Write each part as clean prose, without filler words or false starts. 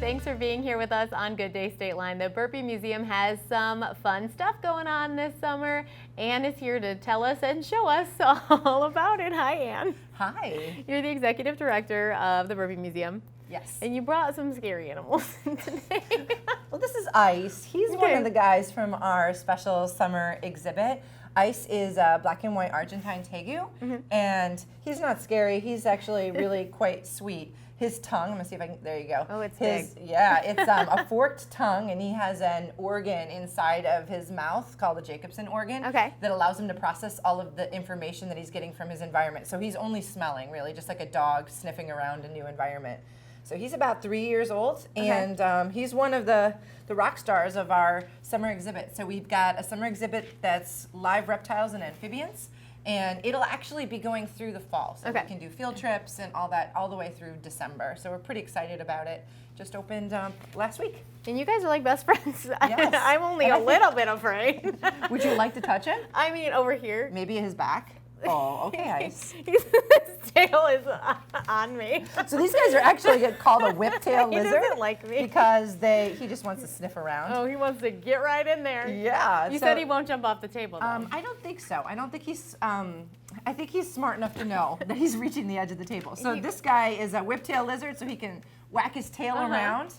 Thanks for being here with us on Good Day State Line. The Burpee Museum has some fun stuff going on this summer. Ann is here to tell us and show us all about it. Hi, Ann. Hi. You're the executive director of the Burpee Museum. Yes. And you brought some scary animals today. Well, this is Ice. He's one of the guys from our special summer exhibit. Ice is a black and white Argentine tegu, and he's not scary. He's actually really quite sweet. His tongue, I'm gonna see if I can, there you go. Oh, it's big. Yeah, it's a forked tongue, and he has an organ inside of his mouth called the Jacobson organ that allows him to process all of the information that he's getting from his environment. So he's only smelling, really, just like a dog sniffing around a new environment. So he's about 3 years old, and he's one of the rock stars of our summer exhibit. So we've got a summer exhibit that's live reptiles and amphibians, and it'll actually be going through the fall. So we can do field trips and all that all the way through December. So we're pretty excited about it. Just opened last week. And you guys are like best friends. Yes. I'm only a little bit afraid. Would you like to touch him? I mean, over here. Maybe his back? Oh, okay, Ice. His tail is on me. So these guys are actually called a whiptail lizard. He doesn't like me. Because he just wants to sniff around. Oh, he wants to get right in there. Yeah. You said he won't jump off the table, though. I don't think so. I don't think he's, I think he's smart enough to know that he's reaching the edge of the table. So this guy is a whiptail lizard, so he can whack his tail around.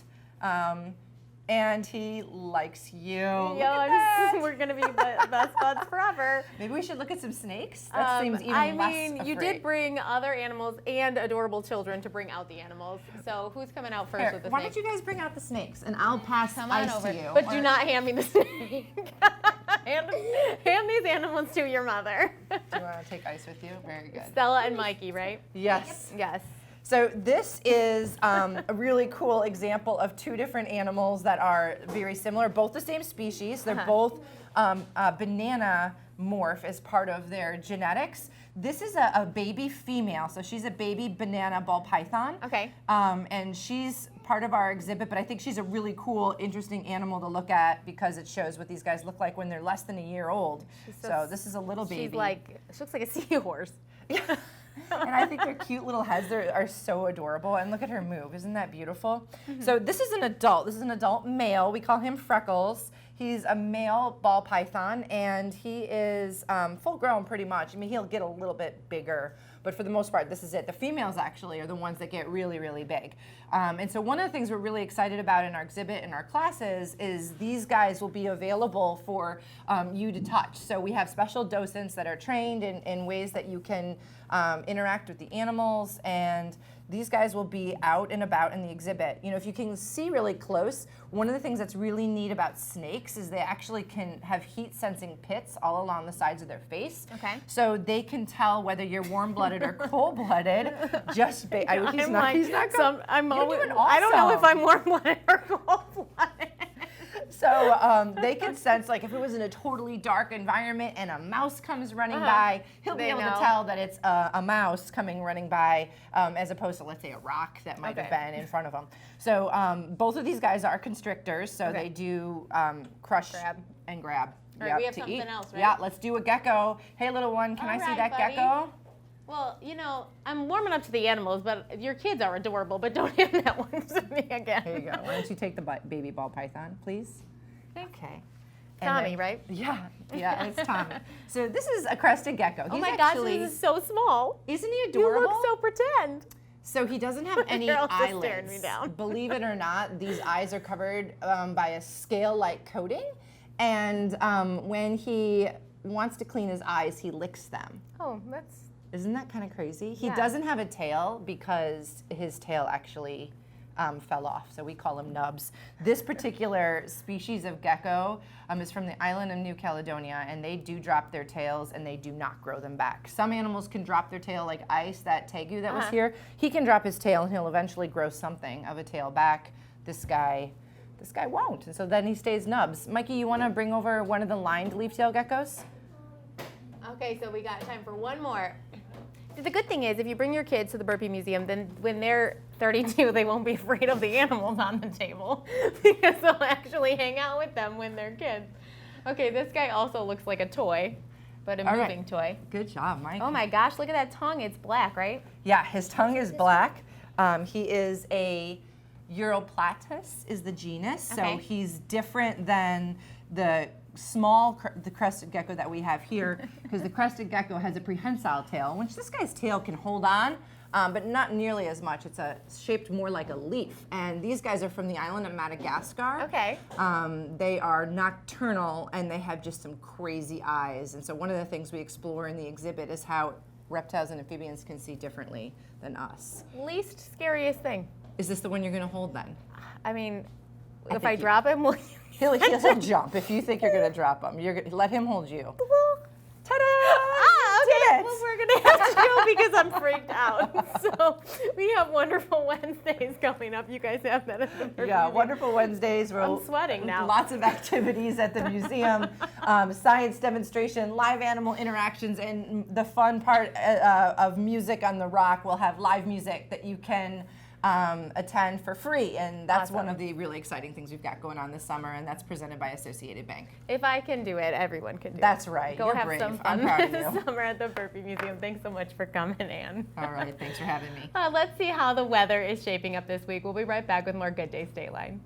And he likes you. We're going to be best buds forever. Maybe we should look at some snakes. That seems even less afraid. You did bring other animals and adorable children to bring out the animals. So who's coming out first with the snakes? Why don't you guys bring out the snakes, and I'll pass Ice to you. But do not hand me the snake. hand these animals to your mother. Do you want to take Ice with you? Very good. Stella and Mikey, right? Yes. Yes. So this is a really cool example of two different animals that are very similar, both the same species. They're both banana morph as part of their genetics. This is a baby female, so she's a baby banana ball python. Okay. And she's part of our exhibit, but I think she's a really cool, interesting animal to look at because it shows what these guys look like when they're less than a year old. So this is a little baby. She looks like a seahorse. And I think their cute little heads are so adorable. And look at her move. Isn't that beautiful? So this is an adult. This is an adult male. We call him Freckles. He's a male ball python, and he is full grown pretty much. I mean, he'll get a little bit bigger, but for the most part, this is it. The females actually are the ones that get really, really big. And so one of the things we're really excited about in our exhibit and our classes is these guys will be available for you to touch. So we have special docents that are trained in ways that you can interact with the animals, and these guys will be out and about in the exhibit. You know, if you can see really close, one of the things that's really neat about snakes is they actually can have heat-sensing pits all along the sides of their face. Okay. So they can tell whether you're warm-blooded or cold-blooded. Just he's not good. I don't know if I'm warm-blooded or cold-blooded. So they can sense, like, if it was in a totally dark environment and a mouse comes running by, he'll be able to tell that it's a mouse running by, as opposed to, let's say, a rock that might have been in front of him. So both of these guys are constrictors, so they do crush and grab. All right, we have something else, right? Yeah, let's do a gecko. Hey, little one, can I see that gecko? Well, you know, I'm warming up to the animals, but your kids are adorable, but don't hand that one to me again. Here you go. Why don't you take the baby ball python, please? Okay. Tommy, right? Yeah, and it's Tommy. So this is a crested gecko. Oh my gosh, this is so small. Isn't he adorable? You look so pretend. So he doesn't have any eyelids. Staring me down. Believe it or not, these eyes are covered by a scale-like coating, and when he wants to clean his eyes, he licks them. Oh, Isn't that kind of crazy? He doesn't have a tail because his tail actually fell off, so we call him nubs. This particular species of gecko is from the island of New Caledonia, and they do drop their tails and they do not grow them back. Some animals can drop their tail, like Ice, that tegu that was here. He can drop his tail and he'll eventually grow something of a tail back. This guy won't, and so then he stays nubs. Mikey, you want to bring over one of the lined leaf-tail geckos? Okay, so we got time for one more. The good thing is, if you bring your kids to the Burpee Museum, then when they're 32, they won't be afraid of the animals on the table because they'll actually hang out with them when they're kids. Okay, this guy also looks like a toy, but a moving toy. Good job, Mike. Oh my gosh, look at that tongue. It's black, right? Yeah, his tongue is black. He is a Uroplatus is the genus, so Okay. he's different than the the crested gecko that we have here, because the crested gecko has a prehensile tail, which this guy's tail can hold on, but not nearly as much. It's shaped more like a leaf, and these guys are from the island of Madagascar. Okay. They are nocturnal, and they have just some crazy eyes, and so one of the things we explore in the exhibit is how reptiles and amphibians can see differently than us. Least scariest thing. Is this the one you're going to hold then? I mean, I if think I drop him, will you? He'll jump if you think you're going to drop him. Let him hold you. Ta-da! Ah, okay. Did it. Well, we're gonna have to go because I'm freaked out. So we have Wonderful Wednesdays coming up. You guys have that at the Burpee Yeah, Museum. Wonderful Wednesdays. I'm sweating now. Lots of activities at the museum, science demonstration, live animal interactions, and the fun part of Music on the Rock. We'll have live music that you can attend for free, and that's one of the really exciting things we've got going on this summer, and that's presented by Associated Bank. If I can do it, everyone can do it. That's right. Go You're have brave. some I'm fun proud of this you. summer at the Burpee Museum. Thanks so much for coming, Anne. All right, thanks for having me. Let's see how the weather is shaping up this week. We'll be right back with more Good Day Stay Line.